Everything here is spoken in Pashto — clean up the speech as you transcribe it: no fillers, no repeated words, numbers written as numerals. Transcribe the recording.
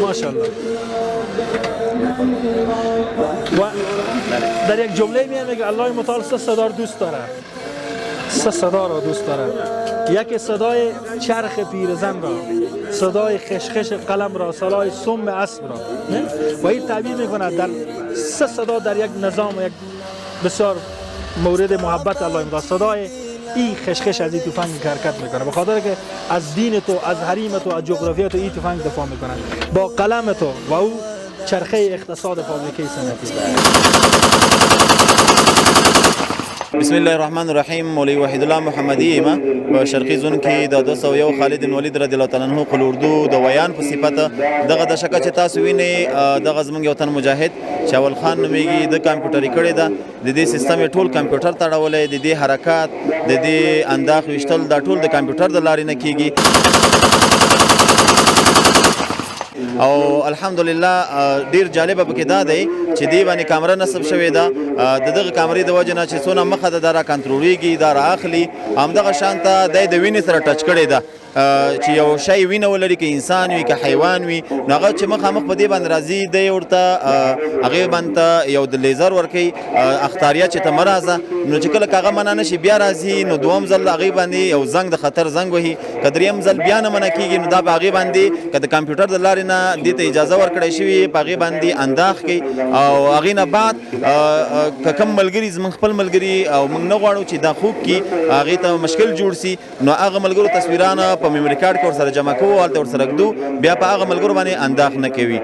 ماشاءالله. و در یک جمله میگه الله متعال سه صدا دوست داره، سه صدا را دوست داره. یکی صدای چرخ پیرزن را، صدای خشخش قلم را، صدای سم اسب را. و این تعبیر میکنه در سه صدا در یک نظام و یک بسیار مورد محبت الله متعال. صدای این خشخش از این تفنگ حرکت میکنه، به خاطر که از دین تو، از حریم تو، از جغرافیا تو این تفنگ دفاع میکنه با قلم تو و او چرخه اقتصاد فابریکه صنعتی. بسم الله الرحمن الرحیم. مولوی وحید الله محمدی ما په شرقي زون کې د 201 خالد بن ولید رضی الله تعالی عنہ قل اردو د ویان په صفت دغه د شکه چې تاسو وینئ دغه زمونږ یو تن مجاهد شاول خان نومیږي د کمپیوټري کړی ده. د دې سیستم ټول کمپیوټر تړولې، د دې حرکات، د دې انداز وشتل دا ټول د کمپیوټر د لارې نه کیږي. او الحمدلله ډیر جالب به کې دا دی چې دی باندې کیمرا نصب شوې ده. د دغه کیمرې د وجه نه چې څونه مخه ده را کنټرولېږي، دا را اخلي، همدغه شانته د وینې سره ټچ کړی ده چې یو شی وینه ولري، که انسان وي که حیوان وي، نو هغه چې مخامخ په دې باندې راځي دی ورته هغې باندې یو د لیزر ورکوي اختاریه چې ته مه راځه. نو چې کله که هغه منع نه شي بیا راځي، نو دوم ځل هغې باندې یو زنګ د خطر زنګ وهي. که دریم ځل بیا نه منع کېږي نو دا په هغې باندې که د کمپیوټر د لارې نه دې ته اجازه ورکړی شوي په هغې باندې انداخ کوي. او هغې نه بعد که کوم ملګري زموږ خپل ملګري او موږ نه غواړو چې دا خوب کړي، هغې ته مشکل جوړ سي، نو هغه ملګرو تصویرانه په میموري کارت کې ورسره جمع کوو، هلته ورسره ږدو، بیا په هغه ملګرو باندې انداخ نه کوي.